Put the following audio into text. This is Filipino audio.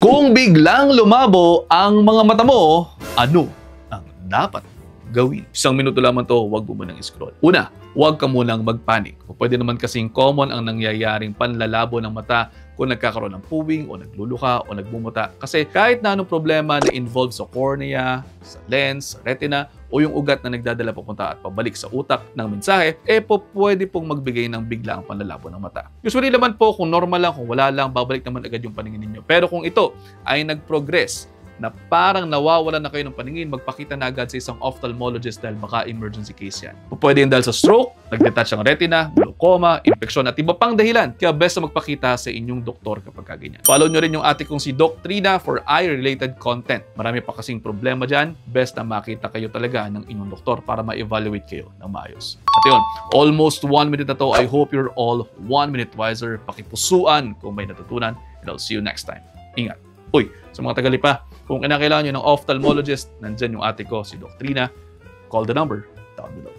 Kung biglang lumabo ang mga mata mo, ano ang dapat gawin? 1 minuto lamang to, huwag mo munang scroll. Una, huwag ka munang magpanik. O pwede naman kasing common ang nangyayaring panlalabo ng mata kung nagkakaroon ng puwing o nagluluka o nagmumuta. Kasi kahit na anong problema na involved sa cornea, sa lens, sa retina, o yung ugat na nagdadala papunta at pabalik sa utak ng mensahe, pwede pong magbigay ng biglaang panlalabo ng mata. Usually naman po, kung normal lang, kung wala lang, babalik naman agad yung paningin ninyo. Pero kung ito ay nag-progress, na parang nawawalan na kayo ng paningin, magpakita na agad sa isang ophthalmologist dahil baka emergency case yan. Pwede yun dahil sa stroke, nag-detach ang retina, glaucoma, infeksyon at iba pang dahilan. Kaya best na magpakita sa inyong doktor kapag ganyan. Follow nyo rin yung ate kong si Doc Trina for eye-related content. Marami pa kasing problema dyan. Best na makita kayo talaga ng inyong doktor para ma-evaluate kayo ng maayos. At yun, almost 1 minute na to. I hope you're all 1 minute wiser. Pakipusuan kung may natutunan. And I'll see you next time. Ingat. Uy, sa mga tagali pa, kung kinakailangan nyo ng ophthalmologist, nandyan yung ate ko, si Doc Trina. Call the number down below.